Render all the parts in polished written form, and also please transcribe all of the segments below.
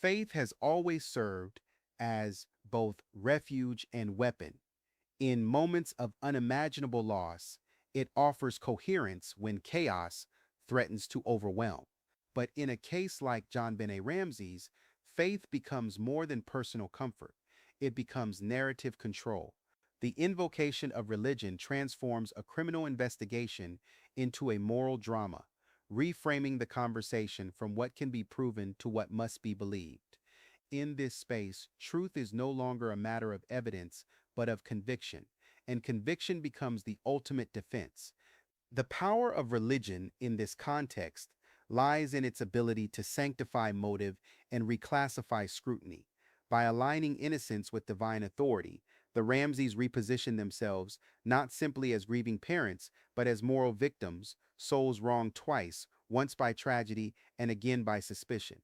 Faith has always served as both refuge and weapon. In moments of unimaginable loss, it offers coherence when chaos threatens to overwhelm. But in a case like JonBenet Ramsey's, faith becomes more than personal comfort. It becomes narrative control. The invocation of religion transforms a criminal investigation into a moral drama, reframing the conversation from what can be proven to what must be believed. In this space, truth is no longer a matter of evidence, but of conviction, and conviction becomes the ultimate defense. The power of religion in this context lies in its ability to sanctify motive and reclassify scrutiny. By aligning innocence with divine authority, the Ramseys reposition themselves not simply as grieving parents, but as moral victims, souls wronged twice, once by tragedy and again by suspicion.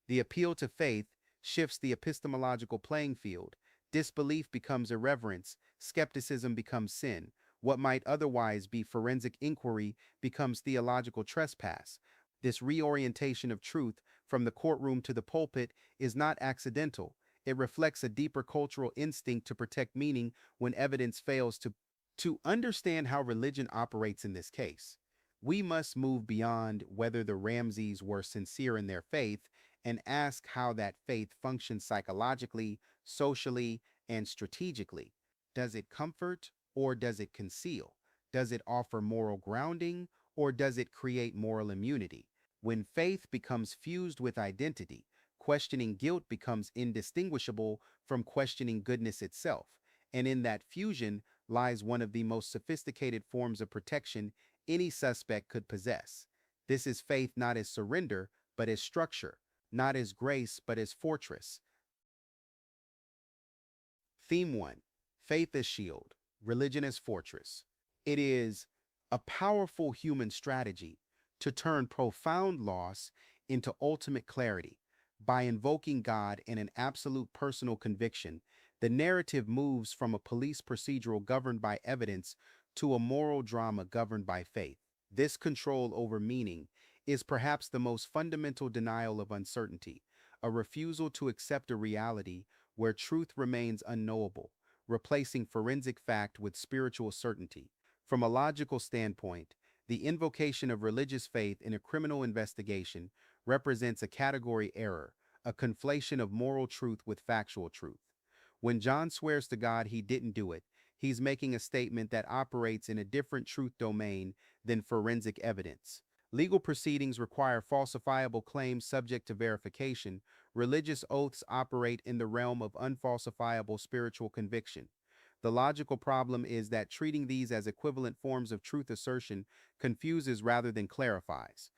The appeal to faith shifts the epistemological playing field. Disbelief becomes irreverence, skepticism becomes sin. What might otherwise be forensic inquiry becomes theological trespass. This reorientation of truth from the courtroom to the pulpit is not accidental. It reflects a deeper cultural instinct to protect meaning when evidence fails to understand how religion operates in this case. We must move beyond whether the Ramseys were sincere in their faith and ask how that faith functions psychologically, socially, and strategically. Does it comfort or does it conceal? Does it offer moral grounding or does it create moral immunity? When faith becomes fused with identity, questioning guilt becomes indistinguishable from questioning goodness itself. And in that fusion lies one of the most sophisticated forms of protection any suspect could possess. This is faith not as surrender, but as structure, not as grace, but as fortress. Theme 1: Faith as Shield, Religion as Fortress. It is a powerful human strategy to turn profound loss into ultimate clarity. By invoking God in an absolute personal conviction, the narrative moves from a police procedural governed by evidence to a moral drama governed by faith. This control over meaning is perhaps the most fundamental denial of uncertainty, a refusal to accept a reality where truth remains unknowable, replacing forensic fact with spiritual certainty. From a logical standpoint, the invocation of religious faith in a criminal investigation represents a category error, a conflation of moral truth with factual truth. When John swears to God he didn't do it, he's making a statement that operates in a different truth domain than forensic evidence. Legal proceedings require falsifiable claims subject to verification. Religious oaths operate in the realm of unfalsifiable spiritual conviction. The logical problem is that treating these as equivalent forms of truth assertion confuses rather than clarifies.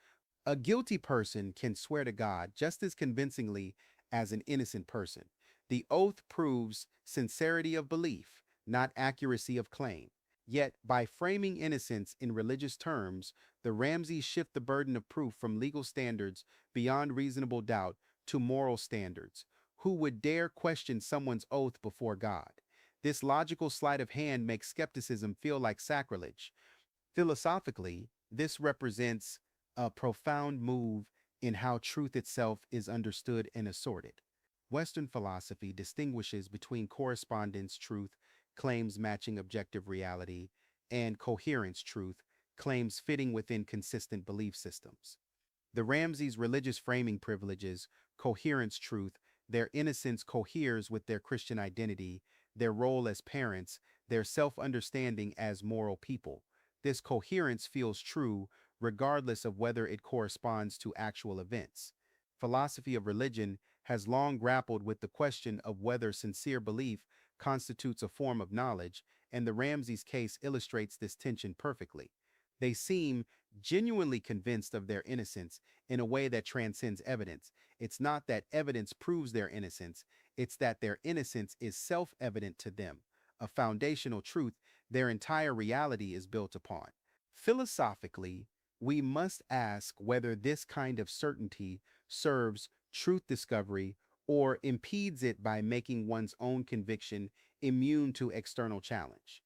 A guilty person can swear to God just as convincingly as an innocent person. The oath proves sincerity of belief, not accuracy of claim. Yet, by framing innocence in religious terms, the Ramseys shift the burden of proof from legal standards beyond reasonable doubt to moral standards. Who would dare question someone's oath before God? This logical sleight of hand makes skepticism feel like sacrilege. Philosophically, this represents a profound move in how truth itself is understood and assorted. Western philosophy distinguishes between correspondence truth, claims matching objective reality, and coherence truth, claims fitting within consistent belief systems. The Ramseys' religious framing privileges coherence truth, their innocence coheres with their Christian identity, their role as parents, their self-understanding as moral people. This coherence feels true regardless of whether it corresponds to actual events. Philosophy of religion has long grappled with the question of whether sincere belief constitutes a form of knowledge, and the Ramseys' case illustrates this tension perfectly. They seem genuinely convinced of their innocence in a way that transcends evidence. It's not that evidence proves their innocence, it's that their innocence is self-evident to them, a foundational truth their entire reality is built upon. Philosophically, we must ask whether this kind of certainty serves truth discovery or impedes it by making one's own conviction immune to external challenge.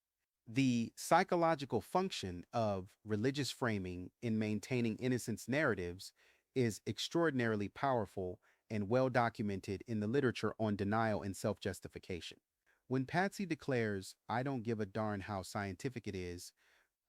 The psychological function of religious framing in maintaining innocence narratives is extraordinarily powerful and well documented in the literature on denial and self-justification. When Patsy declares, "I don't give a darn how scientific it is,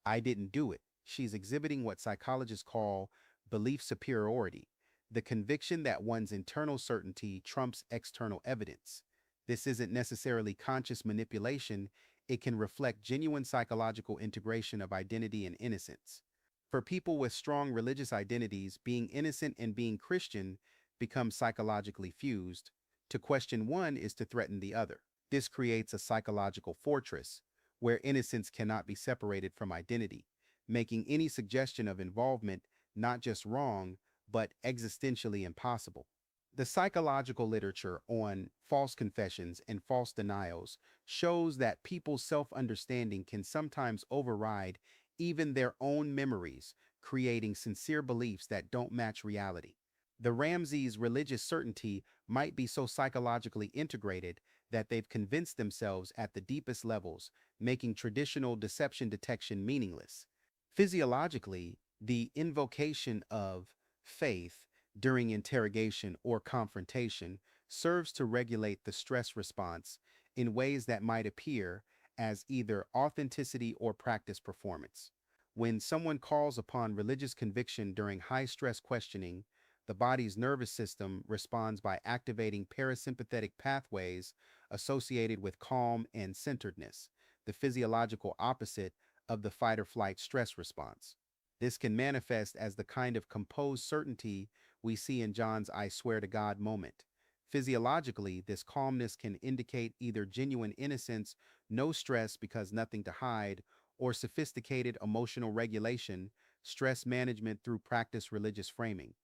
I didn't do it," she's exhibiting what psychologists call belief superiority, the conviction that one's internal certainty trumps external evidence. This isn't necessarily conscious manipulation, it can reflect genuine psychological integration of identity and innocence. For people with strong religious identities, being innocent and being Christian become psychologically fused. To question one is to threaten the other. This creates a psychological fortress where innocence cannot be separated from identity, making any suggestion of involvement not just wrong, but existentially impossible. The psychological literature on false confessions and false denials shows that people's self-understanding can sometimes override even their own memories, creating sincere beliefs that don't match reality. The Ramseys' religious certainty might be so psychologically integrated that they've convinced themselves at the deepest levels, making traditional deception detection meaningless. Physiologically, the invocation of faith during interrogation or confrontation serves to regulate the stress response in ways that might appear as either authenticity or practice performance. When someone calls upon religious conviction during high-stress questioning, the body's nervous system responds by activating parasympathetic pathways associated with calm and centeredness, the physiological opposite of the fight-or-flight stress response. This can manifest as the kind of composed certainty we see in John's "I swear to God" moment. Physiologically, this calmness can indicate either genuine innocence, no stress because nothing to hide, or sophisticated emotional regulation, stress management through practice religious framing.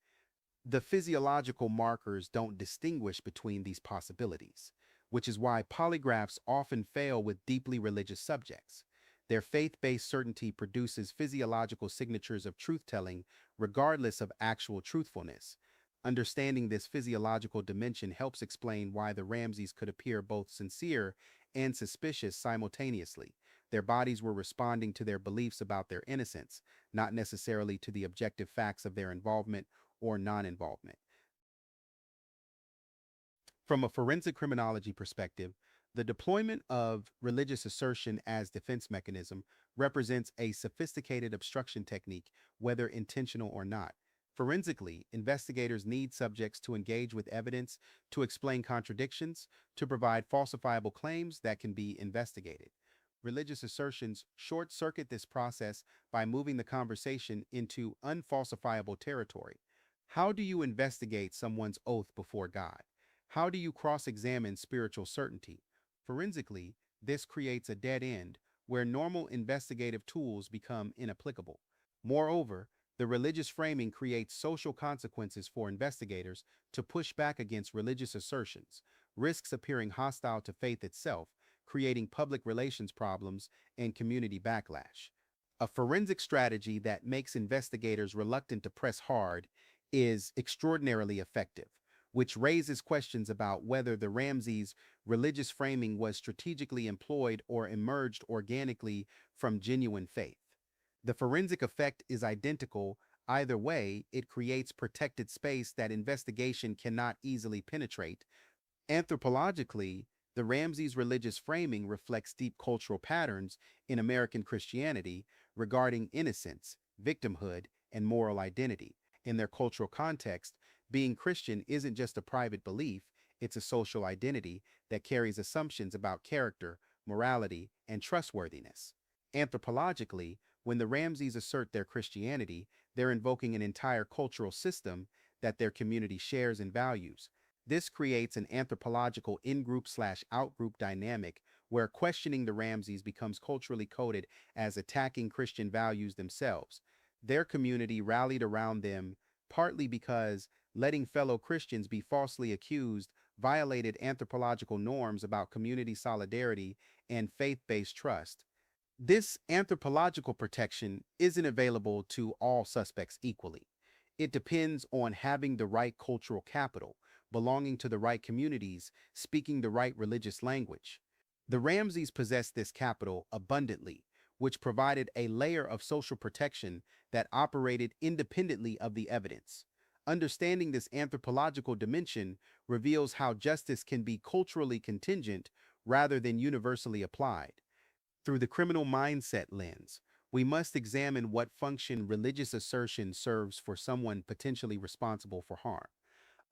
The physiological markers don't distinguish between these possibilities, which is why polygraphs often fail with deeply religious subjects. Their faith-based certainty produces physiological signatures of truth-telling, regardless of actual truthfulness. Understanding this physiological dimension helps explain why the Ramseys could appear both sincere and suspicious simultaneously. Their bodies were responding to their beliefs about their innocence, not necessarily to the objective facts of their involvement or non-involvement. From a forensic criminology perspective, the deployment of religious assertion as defense mechanism represents a sophisticated obstruction technique, whether intentional or not. Forensically, investigators need subjects to engage with evidence, to explain contradictions, to provide falsifiable claims that can be investigated. Religious assertions short-circuit this process by moving the conversation into unfalsifiable territory. How do you investigate someone's oath before God? How do you cross-examine spiritual certainty? Forensically, this creates a dead end where normal investigative tools become inapplicable. Moreover, the religious framing creates social consequences for investigators to push back against religious assertions, risks appearing hostile to faith itself, creating public relations problems and community backlash. A forensic strategy that makes investigators reluctant to press hard is extraordinarily effective, which raises questions about whether the Ramseys' religious framing was strategically employed or emerged organically from genuine faith. The forensic effect is identical. Either way, it creates protected space that investigation cannot easily penetrate. Anthropologically, the Ramseys' religious framing reflects deep cultural patterns in American Christianity regarding innocence, victimhood, and moral identity. In their cultural context, being Christian isn't just a private belief, it's a social identity that carries assumptions about character, morality, and trustworthiness. Anthropologically, when the Ramseys assert their Christianity, they're invoking an entire cultural system that their community shares and values. This creates an anthropological in-group/out-group dynamic where questioning the Ramseys becomes culturally coded as attacking Christian values themselves. Their community rallied around them partly because letting fellow Christians be falsely accused violated anthropological norms about community solidarity and faith-based trust. This anthropological protection isn't available to all suspects equally. It depends on having the right cultural capital, belonging to the right communities, speaking the right religious language. The Ramseys possessed this capital abundantly, which provided a layer of social protection that operated independently of the evidence. Understanding this anthropological dimension reveals how justice can be culturally contingent rather than universally applied. Through the criminal mindset lens, we must examine what function religious assertion serves for someone potentially responsible for harm.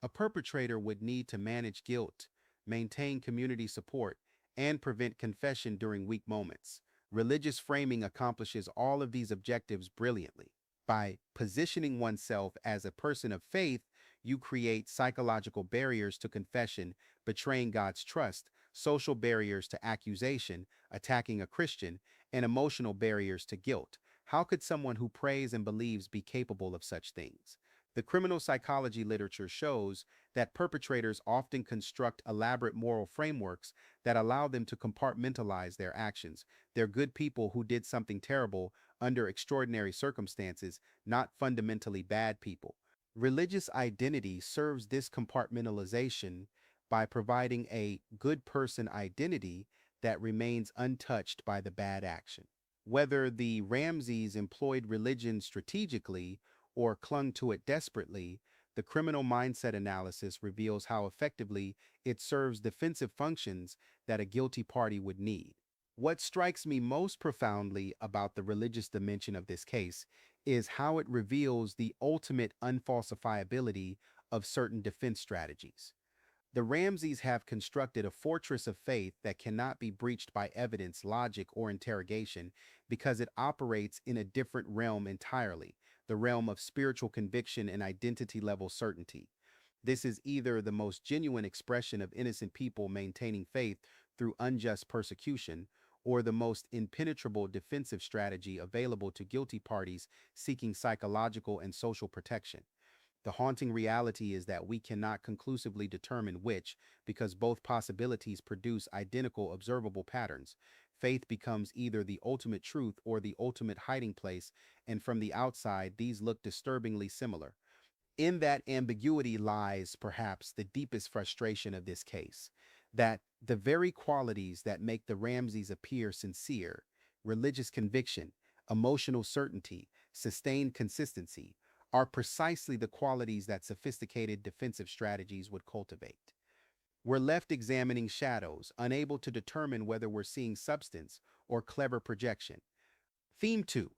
A perpetrator would need to manage guilt, maintain community support, and prevent confession during weak moments. Religious framing accomplishes all of these objectives brilliantly. By positioning oneself as a person of faith, you create psychological barriers to confession, betraying God's trust, social barriers to accusation, attacking a Christian, and emotional barriers to guilt. How could someone who prays and believes be capable of such things? The criminal psychology literature shows that perpetrators often construct elaborate moral frameworks that allow them to compartmentalize their actions. They're good people who did something terrible under extraordinary circumstances, not fundamentally bad people. Religious identity serves this compartmentalization by providing a good person identity that remains untouched by the bad action. Whether the Ramseys employed religion strategically or clung to it desperately, the criminal mindset analysis reveals how effectively it serves defensive functions that a guilty party would need. What strikes me most profoundly about the religious dimension of this case is how it reveals the ultimate unfalsifiability of certain defense strategies. The Ramseys have constructed a fortress of faith that cannot be breached by evidence, logic, or interrogation because it operates in a different realm entirely, the realm of spiritual conviction and identity level certainty. This is either the most genuine expression of innocent people maintaining faith through unjust persecution, or the most impenetrable defensive strategy available to guilty parties seeking psychological and social protection. The haunting reality is that we cannot conclusively determine which, because both possibilities produce identical observable patterns. Faith becomes either the ultimate truth or the ultimate hiding place, and from the outside, these look disturbingly similar. In that ambiguity lies, perhaps, the deepest frustration of this case, that the very qualities that make the Ramseys appear sincere, religious conviction, emotional certainty, sustained consistency, are precisely the qualities that sophisticated defensive strategies would cultivate. We're left examining shadows, unable to determine whether we're seeing substance or clever projection. Theme 2: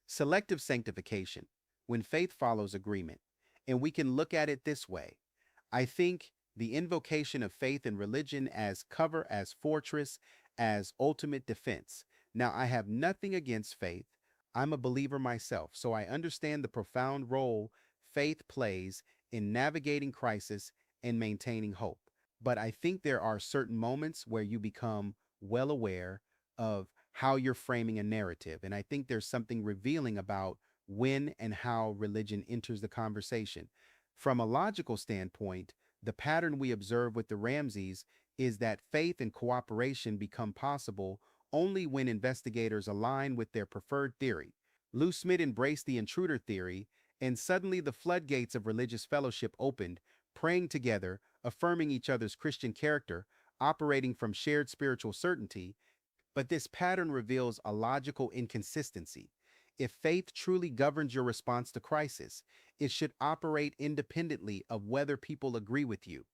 Selective Sanctification, when faith follows agreement. And we can look at it this way. I think the invocation of faith and religion as cover, as fortress, as ultimate defense. Now, I have nothing against faith. I'm a believer myself, so I understand the profound role faith plays in navigating crisis and maintaining hope. But I think there are certain moments where you become well aware of how you're framing a narrative. And I think there's something revealing about when and how religion enters the conversation. From a logical standpoint, the pattern we observe with the Ramseys is that faith and cooperation become possible only when investigators align with their preferred theory. Lou Smith embraced the intruder theory, and suddenly the floodgates of religious fellowship opened, praying together, affirming each other's Christian character, operating from shared spiritual certainty. But this pattern reveals a logical inconsistency. If faith truly governs your response to crisis, it should operate independently of whether people agree with you.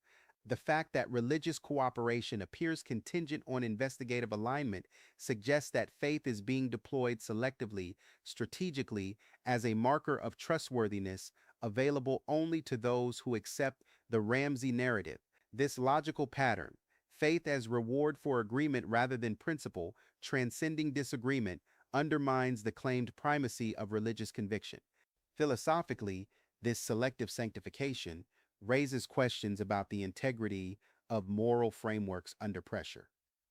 The fact that religious cooperation appears contingent on investigative alignment suggests that faith is being deployed selectively, strategically, as a marker of trustworthiness available only to those who accept the Ramsey narrative. This logical pattern, faith as reward for agreement rather than principle, transcending disagreement, undermines the claimed primacy of religious conviction. Philosophically, this selective sanctification raises questions about the integrity of moral frameworks under pressure.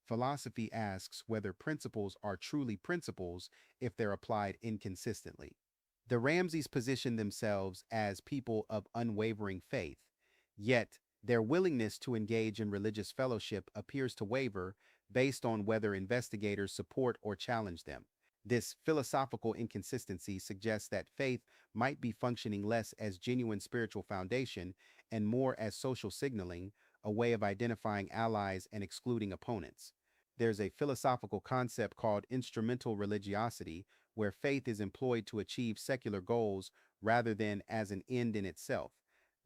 Philosophy asks whether principles are truly principles if they're applied inconsistently. The Ramseys position themselves as people of unwavering faith, yet their willingness to engage in religious fellowship appears to waver based on whether investigators support or challenge them. This philosophical inconsistency suggests that faith might be functioning less as genuine spiritual foundation and more as social signaling, a way of identifying allies and excluding opponents. There's a philosophical concept called instrumental religiosity, where faith is employed to achieve secular goals rather than as an end in itself.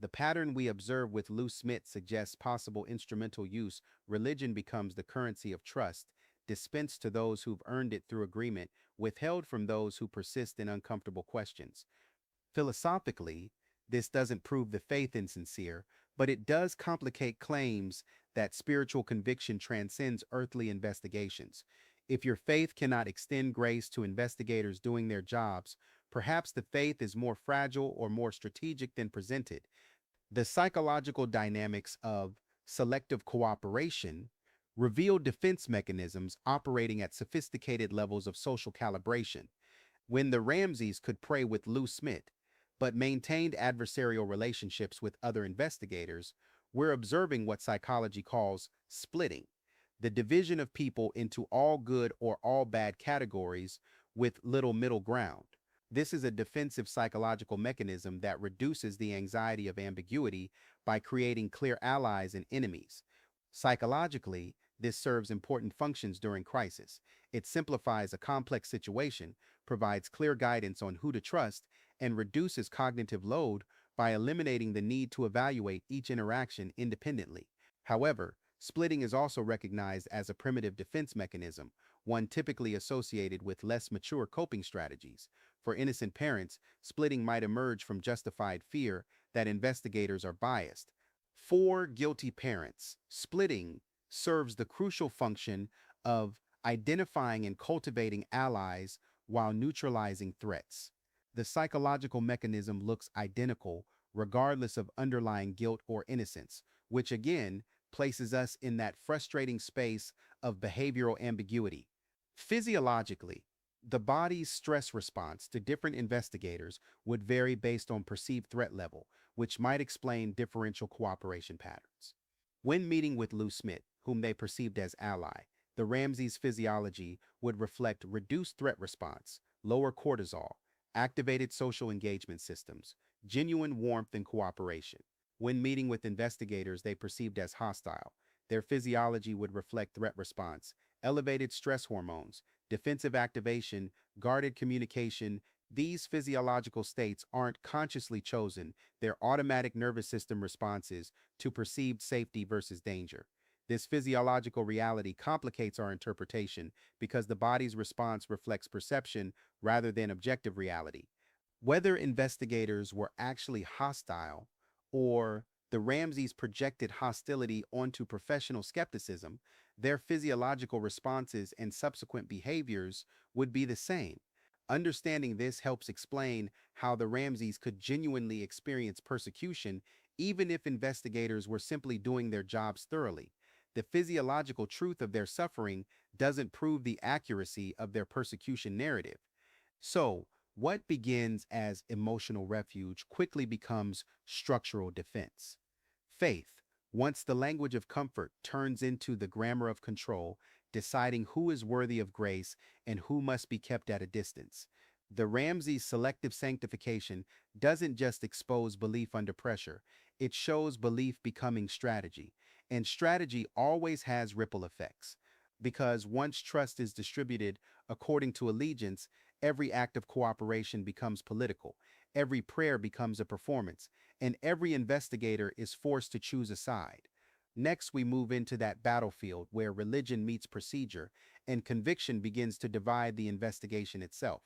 The pattern we observe with Lou Smith suggests possible instrumental use. Religion becomes the currency of trust, dispensed to those who've earned it through agreement, withheld from those who persist in uncomfortable questions. Philosophically, this doesn't prove the faith insincere, but it does complicate claims that spiritual conviction transcends earthly investigations. If your faith cannot extend grace to investigators doing their jobs, perhaps the faith is more fragile or more strategic than presented. The psychological dynamics of selective cooperation reveal defense mechanisms operating at sophisticated levels of social calibration. When the Ramseys could pray with Lou Smith, but maintained adversarial relationships with other investigators, we're observing what psychology calls splitting, the division of people into all good or all bad categories with little middle ground. This is a defensive psychological mechanism that reduces the anxiety of ambiguity by creating clear allies and enemies. Psychologically, this serves important functions during crisis. It simplifies a complex situation, provides clear guidance on who to trust, and reduces cognitive load by eliminating the need to evaluate each interaction independently. However, splitting is also recognized as a primitive defense mechanism, one typically associated with less mature coping strategies. For innocent parents, splitting might emerge from justified fear that investigators are biased. For guilty parents, splitting serves the crucial function of identifying and cultivating allies while neutralizing threats. The psychological mechanism looks identical regardless of underlying guilt or innocence, which again places us in that frustrating space of behavioral ambiguity. Physiologically, the body's stress response to different investigators would vary based on perceived threat level, which might explain differential cooperation patterns. When meeting with Lou Smith, whom they perceived as ally, the Ramseys' physiology would reflect reduced threat response, lower cortisol, activated social engagement systems, genuine warmth and cooperation. When meeting with investigators they perceived as hostile, their physiology would reflect threat response, elevated stress hormones, defensive activation, guarded communication. These physiological states aren't consciously chosen, they're automatic nervous system responses to perceived safety versus danger. This physiological reality complicates our interpretation because the body's response reflects perception rather than objective reality. Whether investigators were actually hostile or the Ramseys projected hostility onto professional skepticism, their physiological responses and subsequent behaviors would be the same. Understanding this helps explain how the Ramseys could genuinely experience persecution even if investigators were simply doing their jobs thoroughly. The physiological truth of their suffering doesn't prove the accuracy of their persecution narrative. So, what begins as emotional refuge quickly becomes structural defense. Faith, once the language of comfort, turns into the grammar of control, deciding who is worthy of grace and who must be kept at a distance. The Ramsey's selective sanctification doesn't just expose belief under pressure, it shows belief becoming strategy. And strategy always has ripple effects. Because once trust is distributed according to allegiance, every act of cooperation becomes political, every prayer becomes a performance, and every investigator is forced to choose a side. Next, we move into that battlefield where religion meets procedure and conviction begins to divide the investigation itself.